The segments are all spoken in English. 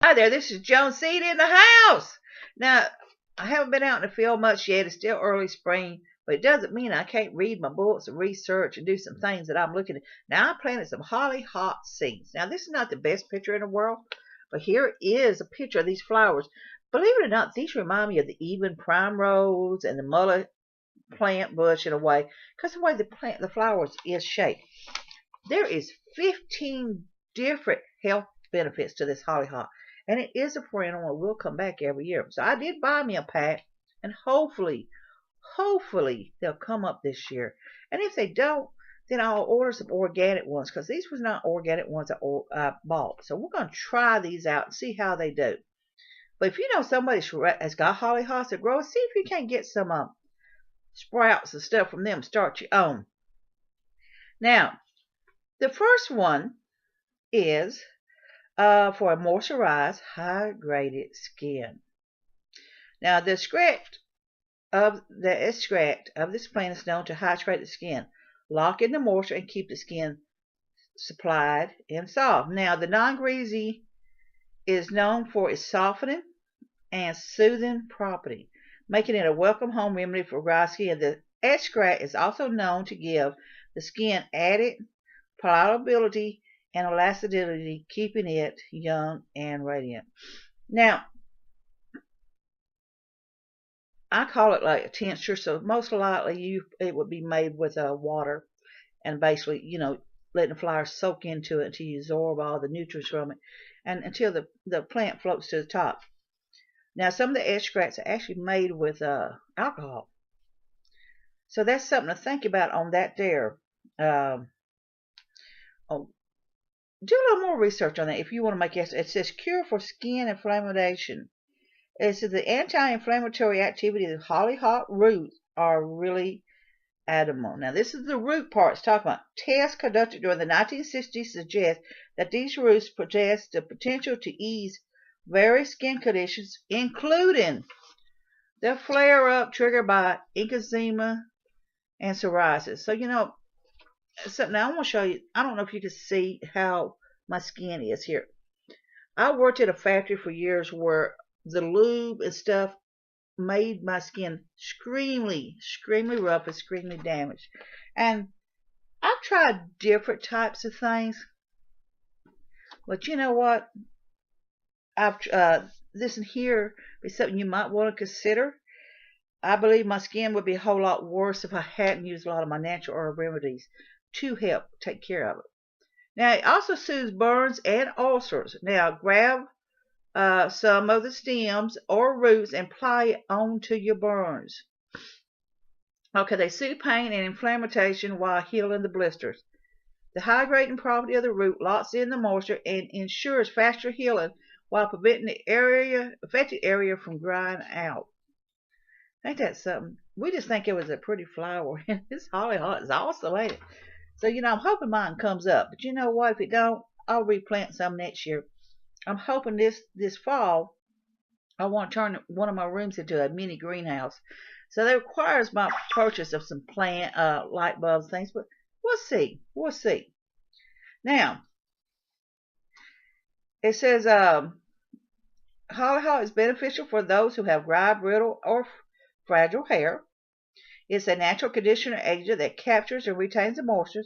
Hi there, this is Joan Seed in the house. Now, I haven't been out in the field much yet. It's still early spring, but it doesn't mean I can't read my books and research and do some things that I'm looking at. Now, I planted some hollyhock seeds. Now, this is not the best picture in the world, but here is a picture of these flowers. Believe it or not, these remind me of the even primrose and the mullet plant bush in a way, because the way the flowers is shaped. There is 15 different health benefits to this hollyhock, and it is a perennial and will come back every year. So I did buy me a pack, and hopefully they'll come up this year. And if they don't, then I'll order some organic ones, because these was not organic ones I bought. So we're going to try these out and see how they do. But if you know somebody has got hollyhocks that grow, see if you can't get some sprouts and stuff from them. Start your own. Now, the first one is for a moisturized, hydrated skin. Now, the extract of this plant is known to hydrate the skin, lock in the moisture, and keep the skin supplied and soft. Now, the non-greasy is known for its softening and soothing property, making it a welcome home remedy for dry skin. The extract is also known to give the skin added pliability and elasticity, keeping it young and radiant. Now, I call it like a tincture, so most likely it would be made with water and basically, letting the flowers soak into it until you absorb all the nutrients from it and until the plant floats to the top. Now, some of the extracts are actually made with alcohol. So that's something to think about on that there. Oh, do a little more research on that if you want to make it. It says cure for skin inflammation. It says the anti-inflammatory activity of hollyhock roots are really admirable. Now, this is the root part it's talking about. Tests conducted during the 1960s suggest that these roots possess the potential to ease various skin conditions, including the flare-up triggered by eczema and psoriasis. So, something I want to show you. I don't know if you can see how my skin is here. I worked at a factory for years where the lube and stuff made my skin extremely rough and extremely damaged. And I've tried different types of things, but you know what? This in here is something you might want to consider. I believe my skin would be a whole lot worse if I hadn't used a lot of my natural herb remedies to help take care of it. Now, it also soothes burns and ulcers. Now, grab some of the stems or roots and apply it onto your burns. Okay, they soothe pain and inflammation while healing the blisters. The hydrating property of the root locks in the moisture and ensures faster healing while preventing the affected area from drying out. Ain't that something? We just think it was a pretty flower. This hollyhock is awesome, ain't it? So, I'm hoping mine comes up. But you know what? If it don't, I'll replant some next year. I'm hoping this fall, I want to turn one of my rooms into a mini greenhouse. So that requires my purchase of some plant, light bulbs, things. But we'll see. We'll see. Now, it says hollyhock is beneficial for those who have dry, brittle, or fragile hair. It's a natural conditioner agent that captures and retains the moisture,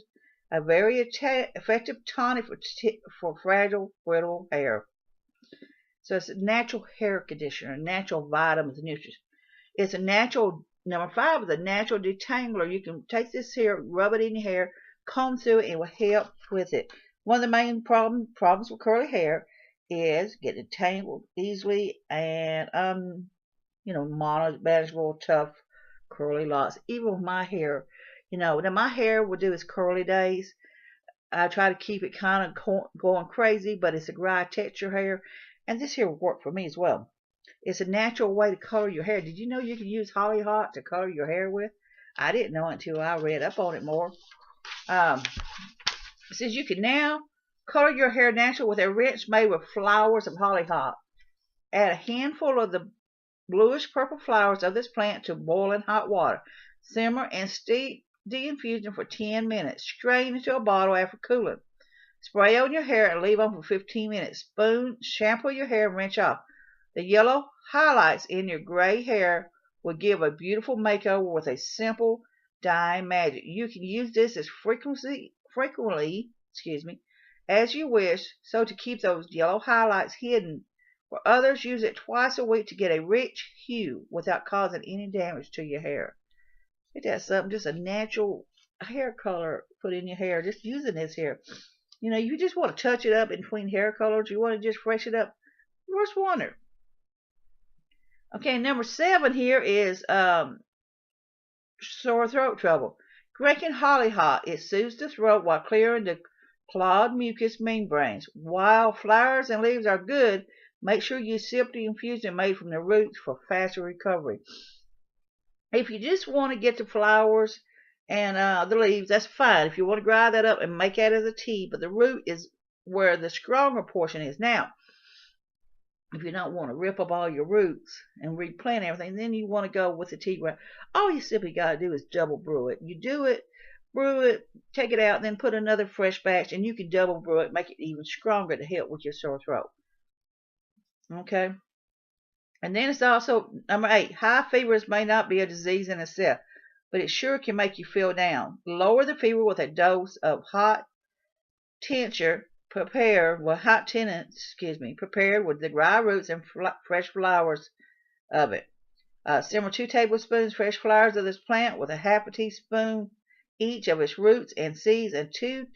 a very effective tonic for fragile, brittle hair. So it's a natural hair conditioner, natural vitamins and nutrients. It's a natural, number 5 is a natural detangler. You can take this here, rub it in your hair, comb through it, and it will help with it. One of the main problems with curly hair is getting tangled easily and, manageable, tough, curly locks. Even with my hair, now my hair will do its curly days. I try to keep it kind of going crazy, but it's a dry texture hair, and this here will work for me as well. It's a natural way to color your hair. Did you know you can use hollyhock to color your hair with? I didn't know until I read up on it more. It says you can now color your hair natural with a rinse made with flowers of hollyhock. Add a handful of the bluish purple flowers of this plant to boiling hot water. Simmer and steep the infusion for 10 minutes. Strain into a bottle after cooling. Spray on your hair and leave on for 15 minutes. Spoon, shampoo your hair and rinse off. The yellow highlights in your gray hair will give a beautiful makeover with a simple dyeing magic. You can use this as frequently, as you wish, so to keep those yellow highlights hidden. For others, use it twice a week to get a rich hue without causing any damage to your hair. It does something, just a natural hair color put in your hair, just using this here. You know, you just want to touch it up in between hair colors. You want to just freshen it up. Worst wonder. Okay, number 7 here is sore throat trouble. Drinking hollyhock, it soothes the throat while clearing the clogged mucous membranes. While flowers and leaves are good, make sure you sip the infusion made from the roots for faster recovery. If you just want to get the flowers and the leaves, that's fine. If you want to grind that up and make that as a tea, but the root is where the stronger portion is. Now, if you don't want to rip up all your roots and replant everything, then you want to go with the tea ground. All you simply got to do is double brew it. You do it, brew it, take it out, then put another fresh batch, and you can double brew it, make it even stronger to help with your sore throat. Okay? And then it's also, number 8, high fevers may not be a disease in itself, but it sure can make you feel down. Lower the fever with a dose of hot tincture prepared with the dry roots and fresh flowers of it. Simmer 2 tablespoons fresh flowers of this plant with a half a teaspoon each of its roots and seeds, and 2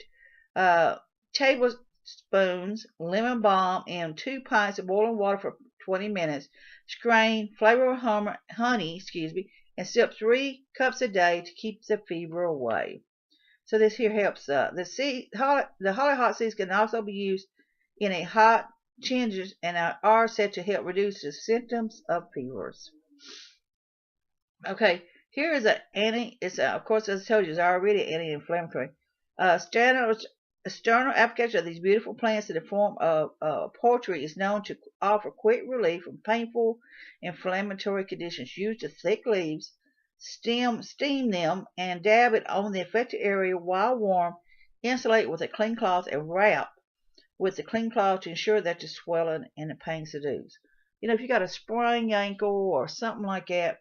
tablespoons lemon balm in 2 pints of boiling water for 20 minutes. Strain, flavor with honey, and sip 3 cups a day to keep the fever away. So this here helps. The hollyhock seeds can also be used in a hot changes and are said to help reduce the symptoms of fevers. Okay, here is of course, as I told you, it's already anti-inflammatory. External application of these beautiful plants in the form of poultry is known to offer quick relief from painful inflammatory conditions. Use the thick leaves, steam them, and dab it on the affected area while warm. Insulate with a clean cloth and wrap with the clean cloth to ensure that the swelling and the pain subsides. You know, if you got a sprained ankle or something like that,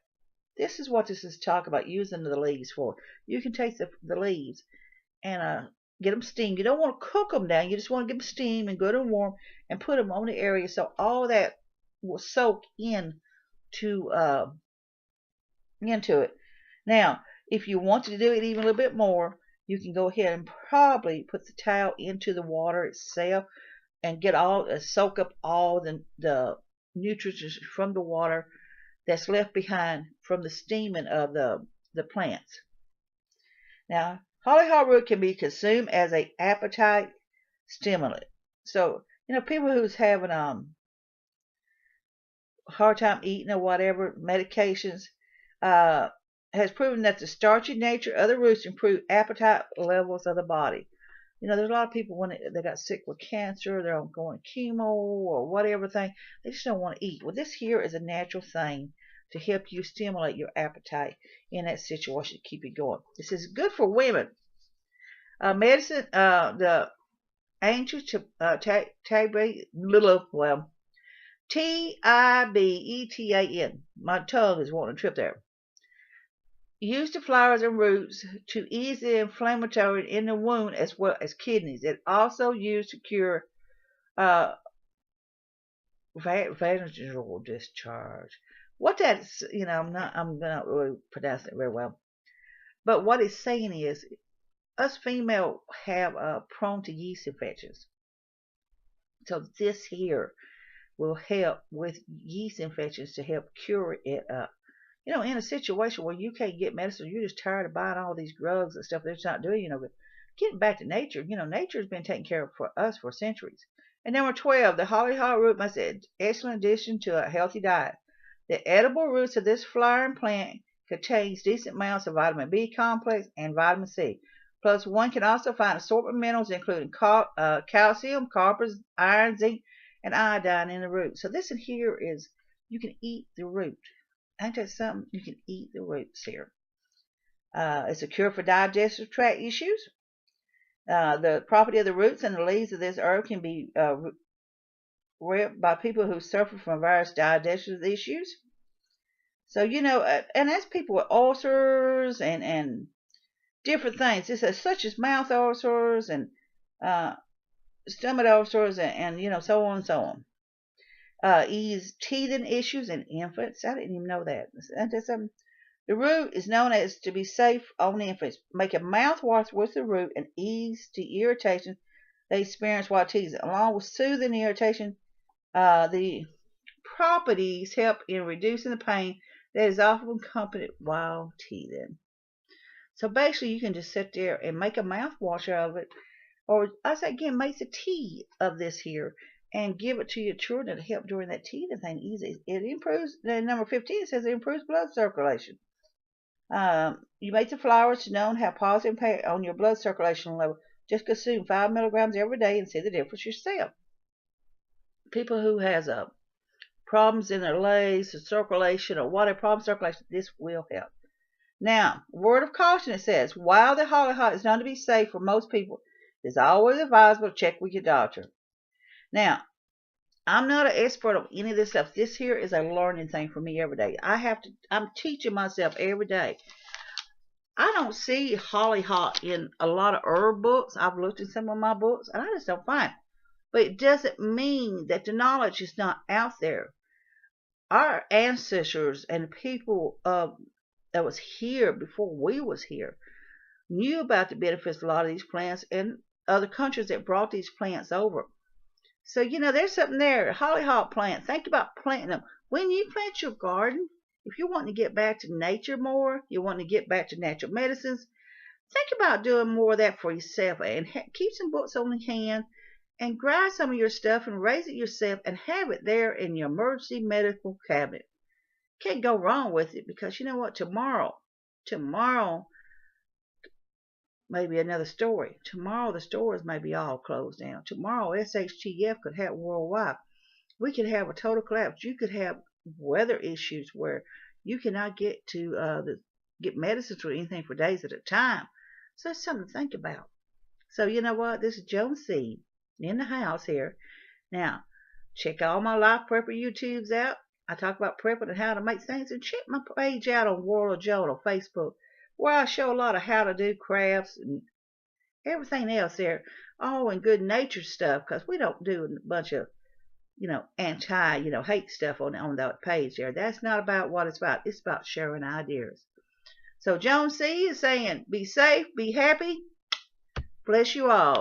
this is what this is talking about, using the leaves for. You can take the leaves and get them steamed. You don't want to cook them down. You just want to get them steamed and good and warm and put them on the area so all that will soak into it. Now, if you want to do it even a little bit more, you can go ahead and probably put the towel into the water itself and get soak up all the nutrients from the water that's left behind from the steaming of the plants. Now, hollyhock root can be consumed as an appetite stimulant. So, you know, people who's having hard time eating or whatever, medications, has proven that the starchy nature of the roots improve appetite levels of the body. You know, there's a lot of people when they got sick with cancer, they're going chemo or whatever thing, they just don't want to eat. Well, this here is a natural thing to help you stimulate your appetite in that situation to keep it going. This is good for women. Medicine, the ancient Tibetan. My tongue is wanting to trip there. Use the flowers and roots to ease the inflammatory in the wound as well as kidneys. It also used to cure vaginal discharge. What that's, you know, I'm not really pronouncing it very well. But what it's saying is, us female have prone to yeast infections. So this here will help with yeast infections to help cure it up. You know, in a situation where you can't get medicine, you're just tired of buying all these drugs and stuff that's not doing, you know, but getting back to nature, you know, nature has been taking care of for us for centuries. And number 12, the hollyhock root makes an excellent addition to a healthy diet. The edible roots of this flowering plant contains decent amounts of vitamin B complex and vitamin C. Plus, one can also find assortment minerals including calcium, copper, iron, zinc, and iodine in the root. So this in here is, you can eat the root. Ain't that something? You can eat the roots here. It's a cure for digestive tract issues. The property of the roots and the leaves of this herb can be read by people who suffer from various digestive issues. So, and that's people with ulcers and different things. This is such as mouth ulcers and uh, stomach ulcers and so on and so on. Ease teething issues in infants. I didn't even know that. The root is known as to be safe on infants. Make a mouthwash with the root and ease the irritation they experience while teething. Along with soothing the irritation, the properties help in reducing the pain that is often accompanied while teething. So basically, you can just sit there and make a mouthwash out of it, or I say again, make the tea of this here and give it to your children to help during that teething thing. Easy. It improves. Number 15 says it improves blood circulation. You make the flowers to know and have positive impact on your blood circulation level. Just consume 5 milligrams every day and see the difference yourself. People who has problems in their legs or circulation or whatever problem circulation, this will help. Now, word of caution, it says, while the hollyhock is known to be safe for most people, it is always advisable to check with your doctor. Now, I'm not an expert on any of this stuff. This here is a learning thing for me every day. I'm teaching myself every day. I don't see hollyhock in a lot of herb books. I've looked in some of my books, and I just don't find it. But it doesn't mean that the knowledge is not out there. Our ancestors and the people that was here before we was here knew about the benefits of a lot of these plants and other countries that brought these plants over. So, there's something there. Hollyhock plant. Think about planting them. When you plant your garden, if you're wanting to get back to nature more, you're wanting to get back to natural medicines, think about doing more of that for yourself and keep some books on hand and grind some of your stuff and raise it yourself and have it there in your emergency medical cabinet. Can't go wrong with it because you know what? Tomorrow may be another story. Tomorrow the stores may be all closed down. Tomorrow SHTF could have worldwide. We could have a total collapse. You could have weather issues where you cannot get to get medicines or anything for days at a time. So it's something to think about. So you know what? This is Joan C. in the house here. Now, check all my Life Prepper YouTubes out. I talk about prepping and how to make things. And check my page out on World of Joan on Facebook, where I show a lot of how to do crafts and everything else there. All in good nature stuff, because we don't do a bunch of, hate stuff on that page there. That's not about what it's about. It's about sharing ideas. So Joan C. is saying, be safe, be happy. Bless you all.